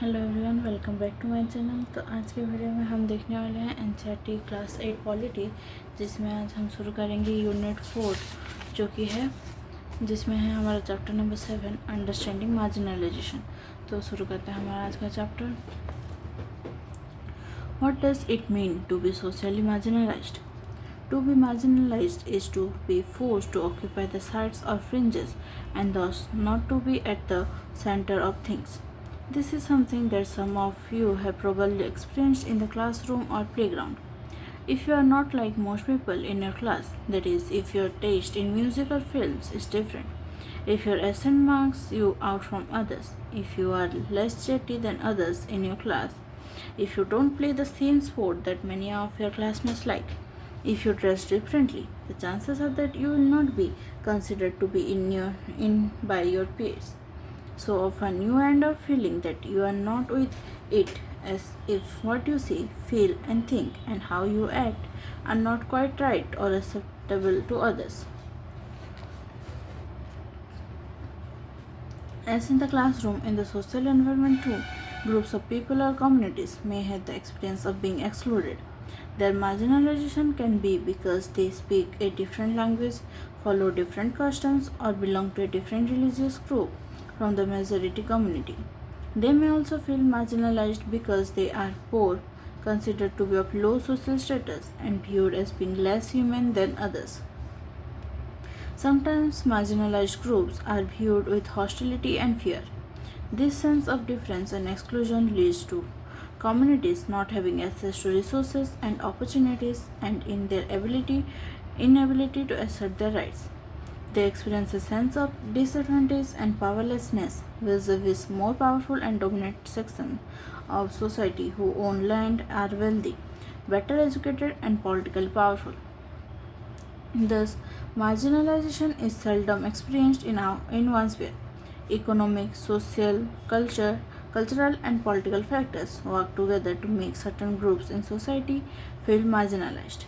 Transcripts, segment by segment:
Hello everyone, welcome back to my channel. तो आज के वीडियो में हम देखने वाले हैं एनसीईआरटी क्लास 8 पॉलिटी, जिसमें आज हम शुरू करेंगे यूनिट 4, जो कि है जिसमें है हमारा चैप्टर नंबर 7 अंडरस्टैंडिंग मार्जिनलाइजेशन। तो शुरू करते हैं हमारा आज का चैप्टर। What does it mean to be socially marginalised? To be marginalized is to be forced to occupy the sides or fringes and thus not to be at the center of things. This is something that some of you have probably experienced in the classroom or playground. If you are not like most people in your class, that is, if your taste in music or films is different, if your accent marks you out from others, if you are less chatty than others in your class, if you don't play the same sport that many of your classmates like, if you dress differently, the chances are that you will not be considered to be in by your peers. So often you end up feeling that you are not with it, as if what you see, feel and think and how you act are not quite right or acceptable to others. As in the classroom, in the social environment too, groups of people or communities may have the experience of being excluded. Their marginalization can be because they speak a different language, follow different customs, or belong to a different religious group from the majority community. They may also feel marginalized because they are poor, considered to be of low social status, and viewed as being less human than others. Sometimes marginalized groups are viewed with hostility and fear. This sense of difference and exclusion leads to communities not having access to resources and opportunities and in their inability to assert their rights. They experience a sense of disadvantage and powerlessness vis-a-vis more powerful and dominant sections of society who own land, are wealthy, better educated and politically powerful. Thus, marginalization is seldom experienced in one sphere. Economic, social, cultural and political factors work together to make certain groups in society feel marginalized.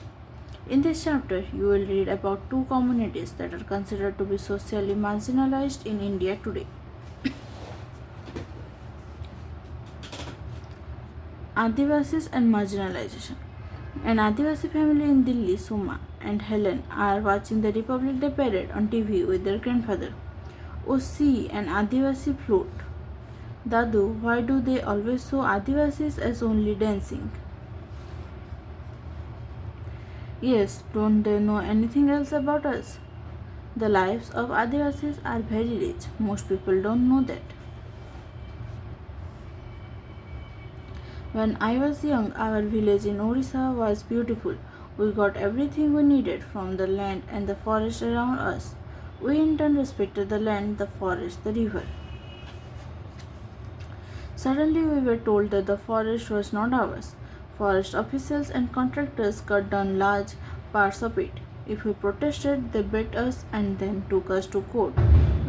In this chapter, you will read about two communities that are considered to be socially marginalized in India today. Adivasis and marginalization. An Adivasi family in Delhi, Suma and Helen, are watching the Republic Day parade on TV with their grandfather. Oh, see, an Adivasi float. Dadu, why do they always show Adivasis as only dancing? Yes, don't they know anything else about us? The lives of Adivasis are very rich. Most people don't know that. When I was young, our village in Orissa was beautiful. We got everything we needed from the land and the forest around us. We in turn respected the land, the forest, the river. Suddenly, we were told that the forest was not ours. Forest officials and contractors cut down large parts of it. If we protested, they beat us and then took us to court,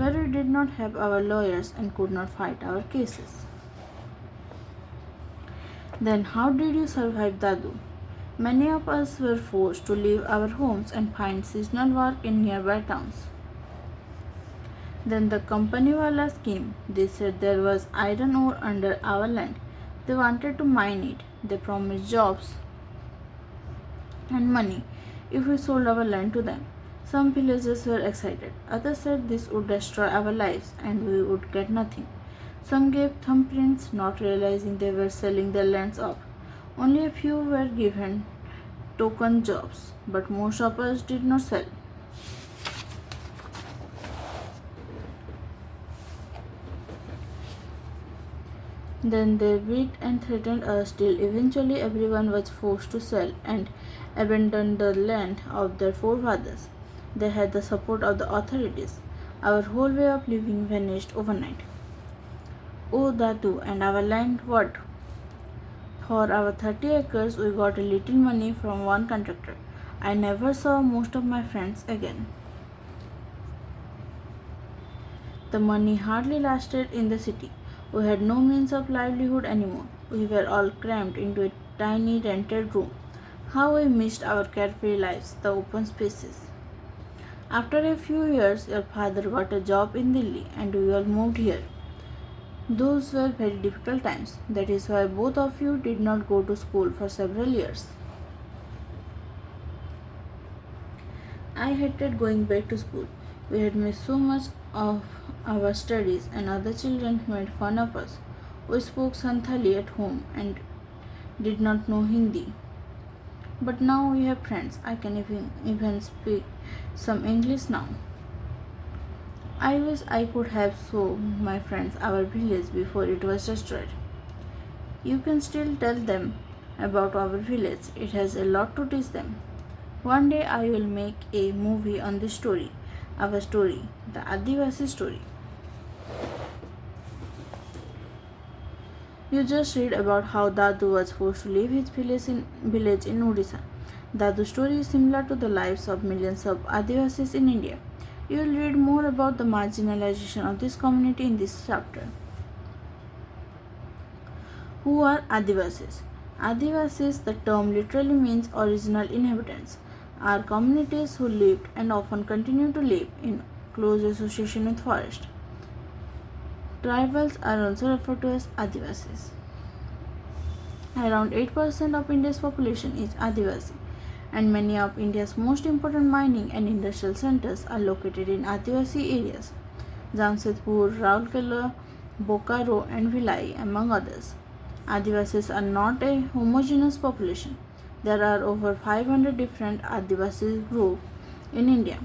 where we did not have our lawyers and could not fight our cases. Then, how did you survive, Dadu? Many of us were forced to leave our homes and find seasonal work in nearby towns. Then the company wala came. They said there was iron ore under our land. They wanted to mine it. They promised jobs and money if we sold our land to them. Some villagers were excited. Others said this would destroy our lives and we would get nothing. Some gave thumbprints, not realizing they were selling their lands off. Only a few were given token jobs, but most of us did not sell. Then they beat and threatened us till eventually everyone was forced to sell and abandon the land of their forefathers. They had the support of the authorities. Our whole way of living vanished overnight. Oh, Dadu, and our land what? For our 30 acres, we got a little money from one contractor. I never saw most of my friends again. The money hardly lasted in the city. We had no means of livelihood anymore. We were all crammed into a tiny rented room. How we missed our carefree lives, the open spaces. After a few years, your father got a job in Delhi and we all moved here. Those were very difficult times. That is why both of you did not go to school for several years. I hated going back to school. We had missed so much of our studies, and other children made fun of us. We spoke Santhali at home and did not know Hindi. But now we have friends. I can even speak some English now. I wish I could have shown my friends our village before it was destroyed. You can still tell them about our village. It has a lot to teach them. One day I will make a movie on this story, our story, the Adivasi story. You just read about how Dadu was forced to leave his village in Odisha. Dadu's story is similar to the lives of millions of Adivasis in India. You will read more about the marginalization of this community in this chapter. Who are Adivasis? Adivasis, the term literally means original inhabitants, are communities who lived and often continue to live in close association with forest. Tribals are also referred to as Adivasis. Around 8% of India's population is Adivasi, and many of India's most important mining and industrial centers are located in Adivasi areas. Jamshedpur, Raulkela, Bokaro, and Bhilai, among others. Adivasis are not a homogeneous population. There are over 500 different Adivasi groups in India.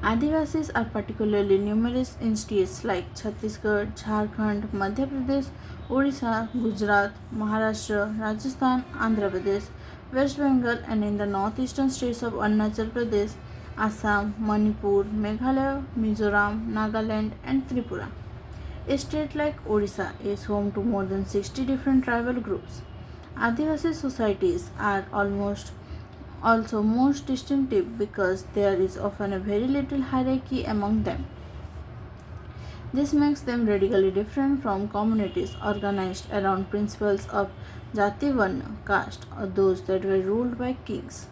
Adivasis are particularly numerous in states like Chhattisgarh, Jharkhand, Madhya Pradesh, Odisha, Gujarat, Maharashtra, Rajasthan, Andhra Pradesh, West Bengal, and in the northeastern states of Arunachal Pradesh, Assam, Manipur, Meghalaya, Mizoram, Nagaland, and Tripura. A state like Odisha is home to more than 60 different tribal groups. Adivasi societies are also most distinctive because there is often a very little hierarchy among them. This makes them radically different from communities organized around principles of Jati Varna, caste, or those that were ruled by kings.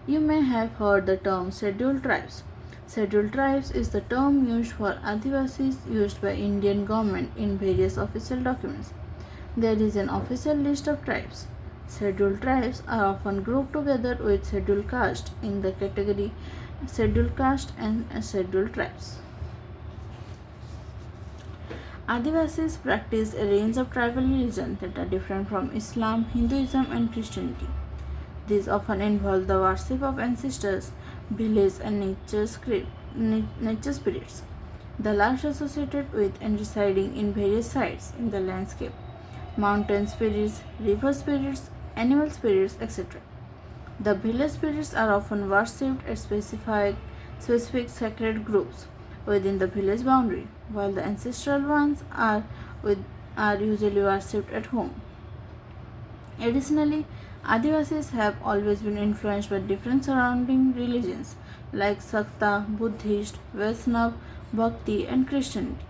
You may have heard the term scheduled tribes. Scheduled tribes is the term used for Adivasis used by Indian government in various official documents. There is an official list of tribes. Scheduled tribes are often grouped together with scheduled caste in the category scheduled caste and scheduled tribes. Adivasis practice a range of tribal religions that are different from Islam, Hinduism, and Christianity. These often involve the worship of ancestors, village, and nature spirits. The last associated with and residing in various sites in the landscape: mountain spirits, river spirits, animal spirits, etc. The village spirits are often worshipped at specific sacred groups within the village boundary, while the ancestral ones are usually worshipped at home. Additionally, Adivasis have always been influenced by different surrounding religions like Sakta, Buddhist, Vaishnava, Bhakti, and Christianity.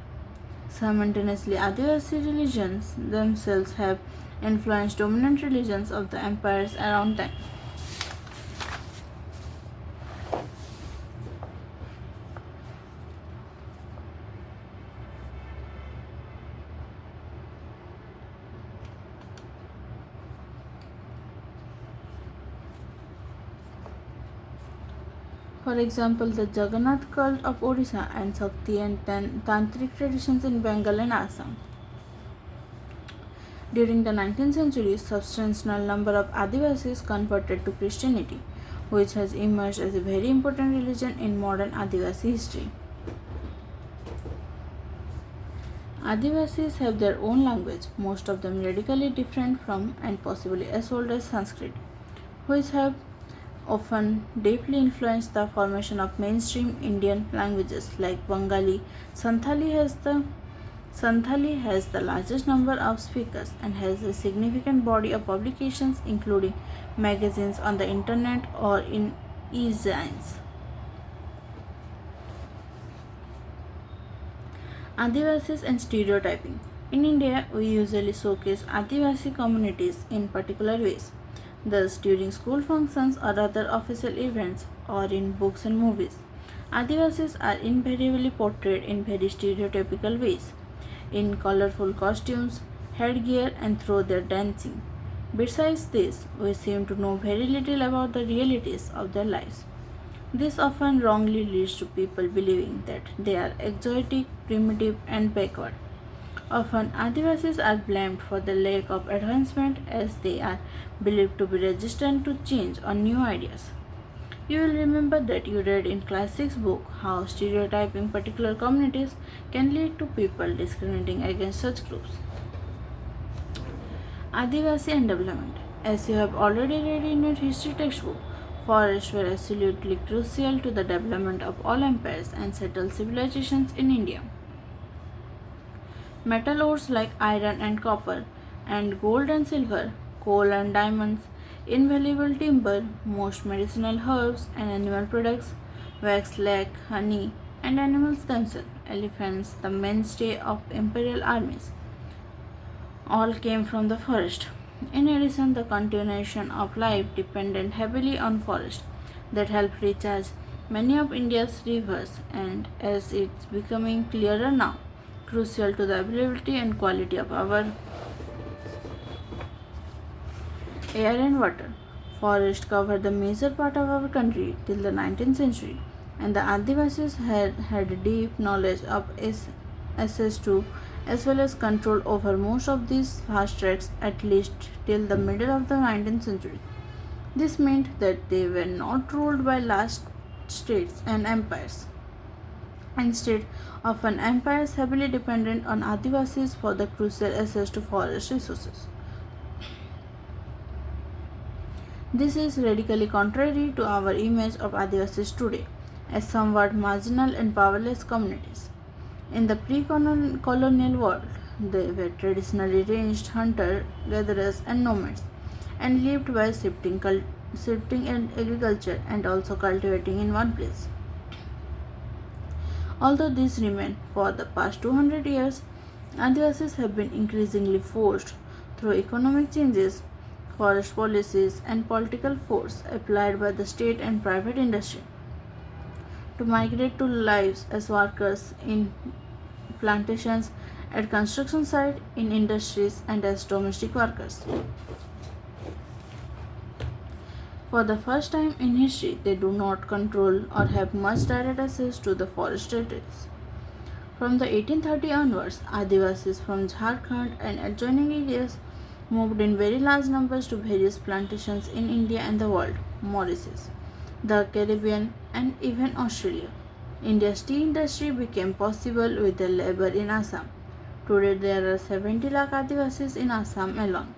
Simultaneously, Adivasi religions themselves have influenced dominant religions of the empires around them. For example, the Jagannath cult of Odisha and Shakti and Tantric traditions in Bengal and Assam. During the 19th century, substantial number of Adivasis converted to Christianity, which has emerged as a very important religion in modern Adivasi history. Adivasis have their own language, most of them radically different from and possibly as old as Sanskrit, which have often deeply influenced the formation of mainstream Indian languages like Bengali. Santhali has the largest number of speakers and has a significant body of publications including magazines on the internet or in e-zines. Adivasis and stereotyping. In India, we usually showcase Adivasi communities in particular ways. Thus, during school functions or other official events or in books and movies, Adivasis are invariably portrayed in very stereotypical ways, in colorful costumes, headgear, and through their dancing. Besides this, we seem to know very little about the realities of their lives. This often wrongly leads to people believing that they are exotic, primitive, and backward. Often, Adivasis are blamed for the lack of advancement as they are believed to be resistant to change or new ideas. You will remember that you read in class 6 book how stereotyping particular communities can lead to people discriminating against such groups. Adivasi and development. As you have already read in your history textbook, forests were absolutely crucial to the development of all empires and settled civilizations in India. Metal ores like iron and copper, and gold and silver, coal and diamonds, invaluable timber, most medicinal herbs and animal products, wax, lac, honey, and animals themselves, elephants, the mainstay of imperial armies, all came from the forest. In addition, the continuation of life depended heavily on forest that helped recharge many of India's rivers and, as it's becoming clearer now, crucial to the availability and quality of our air and water. Forests covered the major part of our country till the 19th century, and the Adivasis had deep knowledge of SS2 as well as control over most of these vast tracts at least till the middle of the 19th century. This meant that they were not ruled by large states and empires. Instead, often empires heavily dependent on Adivasis for the crucial access to forest resources. This is radically contrary to our image of Adivasis today as somewhat marginal and powerless communities. In the pre-colonial world, they were traditionally ranged hunter, gatherers, and nomads, and lived by shifting and agriculture and also cultivating in one place. Although this remained for the past 200 years, Adivasis have been increasingly forced through economic changes, forest policies, and political force applied by the state and private industry to migrate to lives as workers in plantations, at construction sites, in industries, and as domestic workers. For the first time in history, they do not control or have much direct access to the forest territories. From the 1830 onwards, Adivasis from Jharkhand and adjoining areas moved in very large numbers to various plantations in India and the world, Mauritius, the Caribbean, and even Australia. India's tea industry became possible with their labor in Assam. Today there are 70 lakh Adivasis in Assam alone.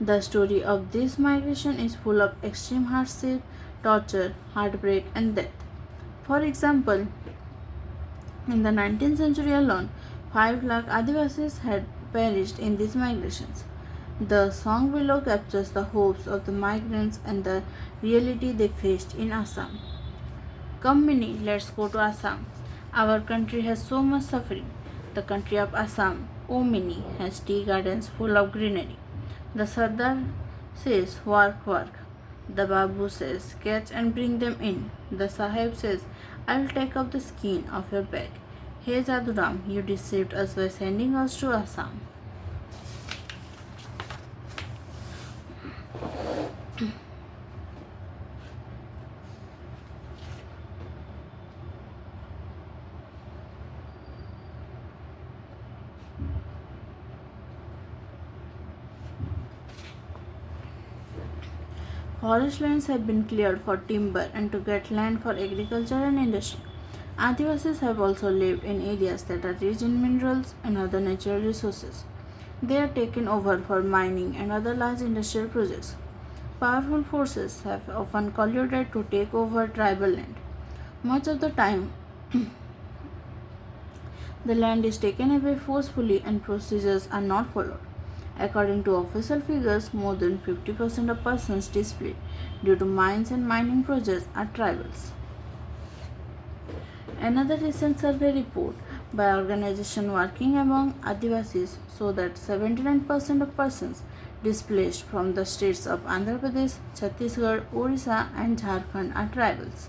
The story of this migration is full of extreme hardship, torture, heartbreak, and death. For example, in the 19th century alone, 5 lakh Adivasis had perished in these migrations. The song below captures the hopes of the migrants and the reality they faced in Assam. Come Minnie, let's go to Assam. Our country has so much suffering. The country of Assam, O Minnie, has tea gardens full of greenery. The Sardar says, work, work. The Babu says, catch and bring them in. The Sahib says, I'll take off the skin of your back. Hey Jaduram, you deceived us by sending us to Assam. Forest lands have been cleared for timber and to get land for agriculture and industry. Adivasis have also lived in areas that are rich in minerals and other natural resources. They are taken over for mining and other large industrial projects. Powerful forces have often colluded to take over tribal land. Much of the time, the land is taken away forcefully and procedures are not followed. According to official figures, more than 50% of persons displaced due to mines and mining projects are tribals. Another recent survey report by organization working among Adivasis show that 79% of persons displaced from the states of Andhra Pradesh, Chhattisgarh, Orissa, and Jharkhand are tribals.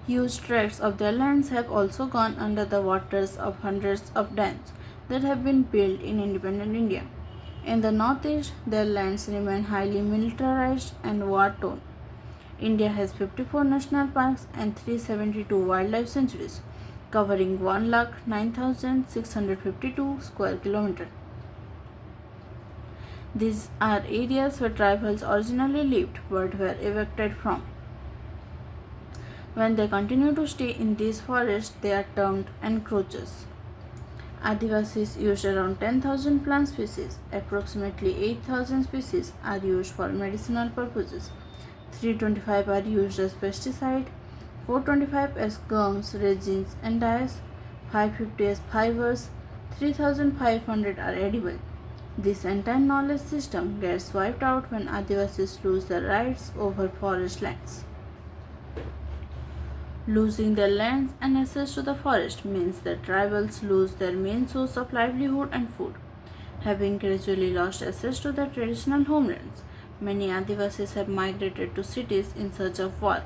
Huge tracts of their lands have also gone under the waters of hundreds of dams that have been built in independent India. In the northeast, their lands remain highly militarized and war-torn. India has 54 national parks and 372 wildlife sanctuaries, covering 1,09,652 square kilometers. These are areas where tribals originally lived but were evicted from. When they continue to stay in these forests, they are termed encroachers. Adivasis used around 10,000 plant species. Approximately 8,000 species are used for medicinal purposes. 325 are used as pesticide, 425 as gums, resins, and dyes, 550 as fibers, 3,500 are edible. This entire knowledge system gets wiped out when Adivasis lose their rights over forest lands. Losing their lands and access to the forest means that tribals lose their main source of livelihood and food. Having gradually lost access to their traditional homelands, many Adivasis have migrated to cities in search of work,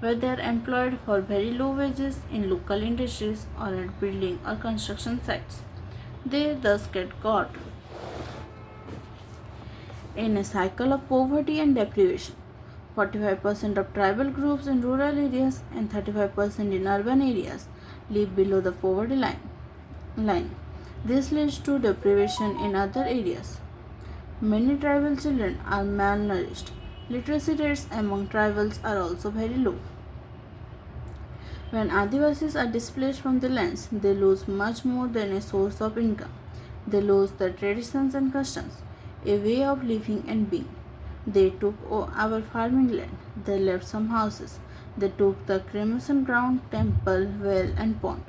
where they are employed for very low wages in local industries or at building or construction sites. They thus get caught in a cycle of poverty and deprivation. 45% of tribal groups in rural areas and 35% in urban areas live below the poverty line. This leads to deprivation in other areas. Many tribal children are malnourished. Literacy rates among tribals are also very low. When Adivasis are displaced from the lands, they lose much more than a source of income. They lose their traditions and customs, a way of living and being. They took our farming land. They left some houses. They took the cremation ground, temple, well, and pond.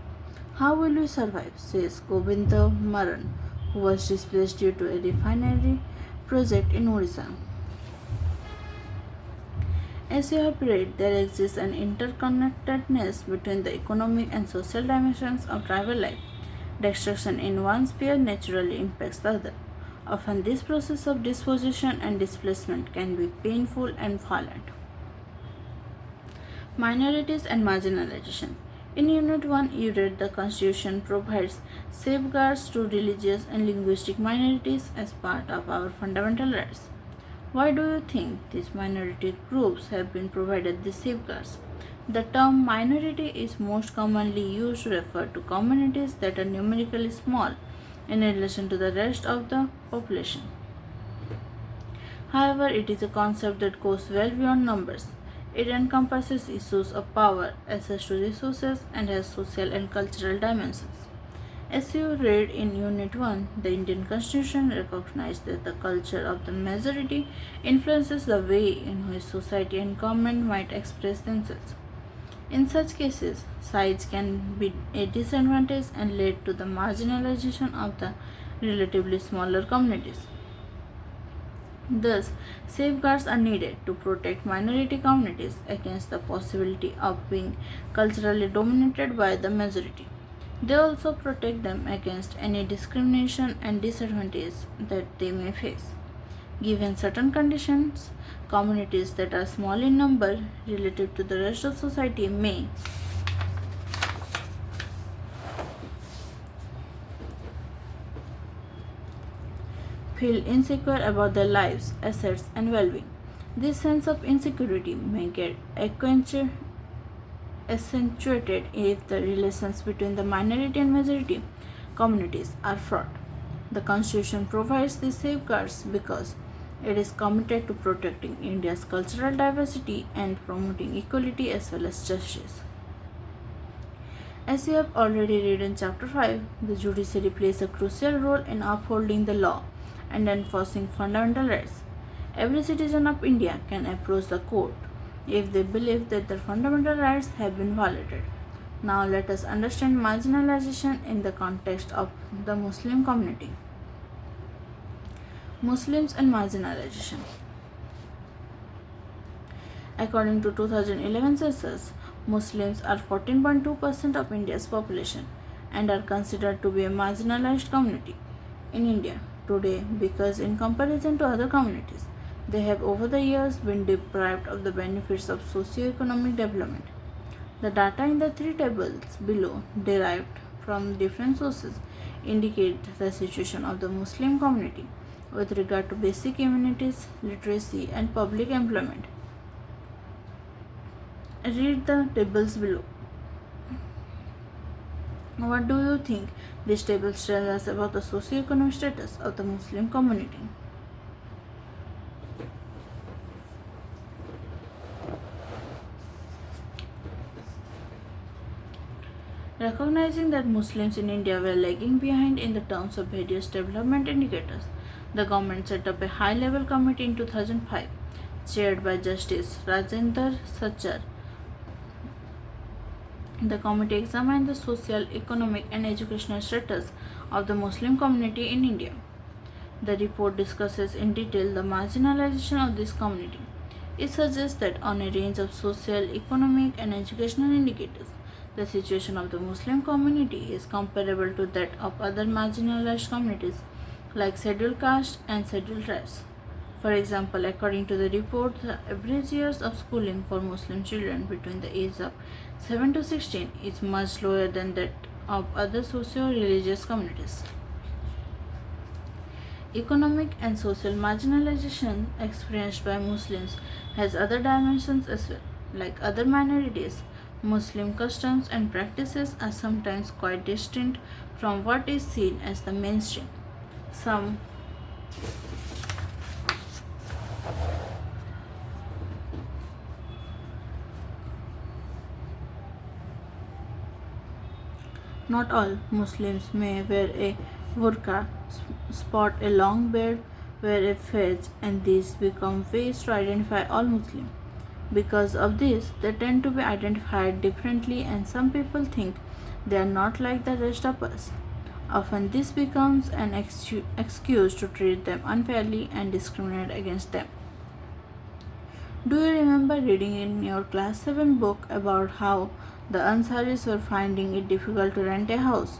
How will we survive? Says Govinda Maran, who was displaced due to a refinery project in Odisha. As you have read, there exists an interconnectedness between the economic and social dimensions of tribal life. Destruction in one sphere naturally impacts the other. Often, this process of dispossession and displacement can be painful and violent. Minorities and marginalization. In Unit 1, you read the Constitution provides safeguards to religious and linguistic minorities as part of our fundamental rights. Why do you think these minority groups have been provided these safeguards? The term minority is most commonly used to refer to communities that are numerically small in relation to the rest of the population. However, it is a concept that goes well beyond numbers. It encompasses issues of power, access to resources, and has social and cultural dimensions. As you read in Unit 1, the Indian Constitution recognized that the culture of the majority influences the way in which society and government might express themselves. In such cases, size can be a disadvantage and lead to the marginalization of the relatively smaller communities. Thus, safeguards are needed to protect minority communities against the possibility of being culturally dominated by the majority. They also protect them against any discrimination and disadvantage that they may face. Given certain conditions, communities that are small in number relative to the rest of society may feel insecure about their lives, assets, and well-being. This sense of insecurity may get accentuated if the relations between the minority and majority communities are fraught. The Constitution provides these safeguards because it is committed to protecting India's cultural diversity and promoting equality as well as justice. As you have already read in Chapter 5, the judiciary plays a crucial role in upholding the law and enforcing fundamental rights. Every citizen of India can approach the court if they believe that their fundamental rights have been violated. Now let us understand marginalization in the context of the Muslim community. Muslims and marginalization. According to 2011 census, Muslims are 14.2% of India's population and are considered to be a marginalized community in India today because in comparison to other communities, They have over the years been deprived of the benefits of socio-economic development. The data in the three tables below, derived from different sources, indicate the situation of the Muslim community with regard to basic amenities, literacy, and public employment. Read the tables below. What do you think these tables tell us about the socio-economic status of the Muslim community? Recognizing that Muslims in India were lagging behind in the terms of various development indicators, the government set up a high-level committee in 2005, chaired by Justice Rajendra Sachar. The committee examined the social, economic, and educational status of the Muslim community in India. The report discusses in detail the marginalization of this community. It suggests that on a range of social, economic, and educational indicators, the situation of the Muslim community is comparable to that of other marginalized communities like scheduled caste and scheduled tribes. For example, according to the report, the average years of schooling for Muslim children between the age of 7 to 16 is much lower than that of other socio-religious communities. Economic and social marginalization experienced by Muslims has other dimensions as well. Like other minorities, Muslim customs and practices are sometimes quite distinct from what is seen as the mainstream. Some Not all Muslims may wear a burqa, sport a long beard, wear a fez, and these become ways to identify all Muslims. Because of this, they tend to be identified differently, and some people think they are not like the rest of us. Often, this becomes an excuse to treat them unfairly and discriminate against them. Do you remember reading in your class 7 book about how the Ansaris were finding it difficult to rent a house?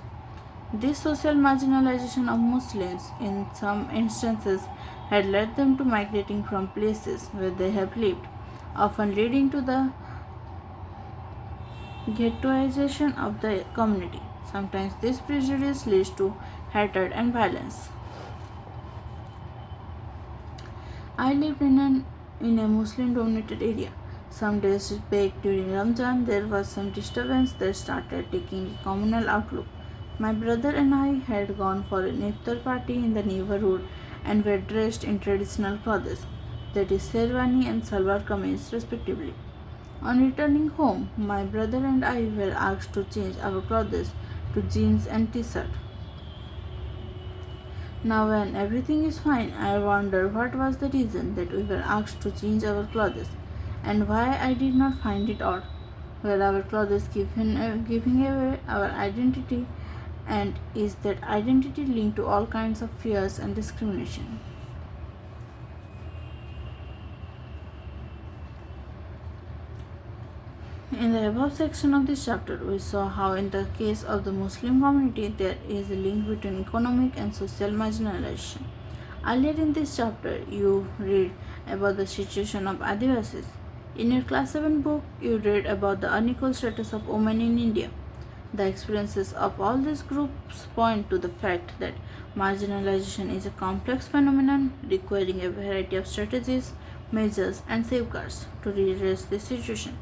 This social marginalization of Muslims in some instances had led them to migrating from places where they have lived, often leading to the ghettoization of the community. Sometimes this prejudice leads to hatred and violence. I lived in a Muslim dominated area. Some days back during Ramzan, there was some disturbance that started taking a communal outlook. My brother and I had gone for an iftar party in the neighborhood and were dressed in traditional clothes, that is, sherwani and salwar kameez, respectively. On returning home, my brother and I were asked to change our clothes to jeans and t-shirt. Now, when everything is fine, I wonder what was the reason that we were asked to change our clothes, and why I did not find it odd. Were our clothes giving away our identity, and is that identity linked to all kinds of fears and discrimination? In the above section of this chapter, we saw how in the case of the Muslim community there is a link between economic and social marginalization. Earlier in this chapter, you read about the situation of Adivasis. In your class 7 book, you read about the unequal status of women in India. The experiences of all these groups point to the fact that marginalization is a complex phenomenon requiring a variety of strategies, measures, and safeguards to redress this situation.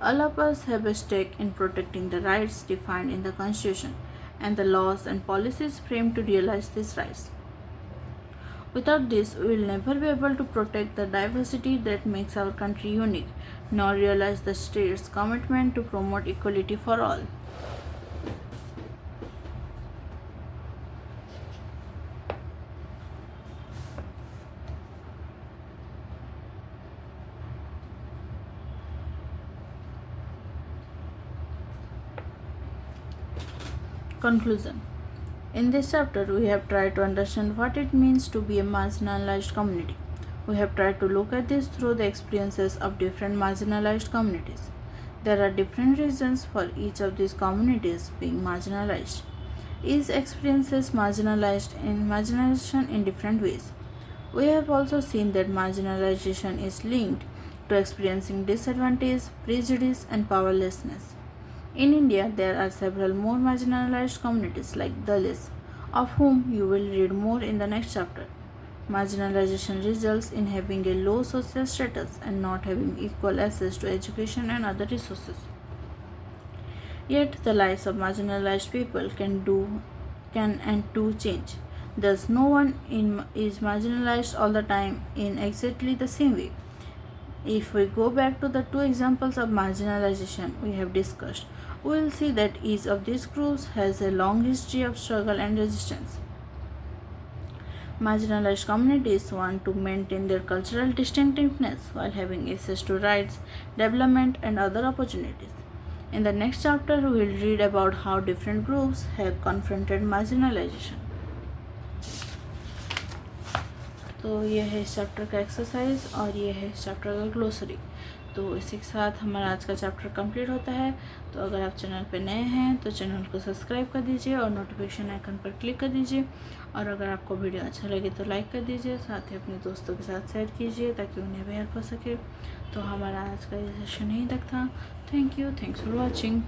All of us have a stake in protecting the rights defined in the Constitution and the laws and policies framed to realize these rights. Without this, we will never be able to protect the diversity that makes our country unique, nor realize the state's commitment to promote equality for all. Conclusion. In this chapter, we have tried to understand what it means to be a marginalized community. We have tried to look at this through the experiences of different marginalized communities. There are different reasons for each of these communities being marginalized. Each experiences marginalization in different ways. We have also seen that marginalization is linked to experiencing disadvantage, prejudice, and powerlessness. In India, there are several more marginalized communities like Dalits, of whom you will read more in the next chapter. Marginalization results in having a low social status and not having equal access to education and other resources. Yet the lives of marginalized people can and do change. Thus no one is marginalized all the time in exactly the same way. If we go back to the two examples of marginalization we have discussed, we will see that each of these groups has a long history of struggle and resistance. Marginalized communities want to maintain their cultural distinctiveness while having access to rights, development, and other opportunities. In the next chapter, we will read about how different groups have confronted marginalization. तो ये है इस chapter का exercise और ये है इस chapter का ग्लोसरी। तो इसी के साथ हमारा आज का चैप्टर कंप्लीट होता है। तो अगर आप चैनल पर नए हैं तो चैनल को सब्सक्राइब कर दीजिए और नोटिफिकेशन आइकन पर क्लिक कर दीजिए। और अगर आपको वीडियो अच्छा लगे तो लाइक कर दीजिए, साथ ही अपने दोस्तों के साथ शेयर कीजिए ताकि उन्हें भी हेल्प हो सके। तो हमारा आज का ये सेशन यहीं तक था। Thank you, thanks for watching.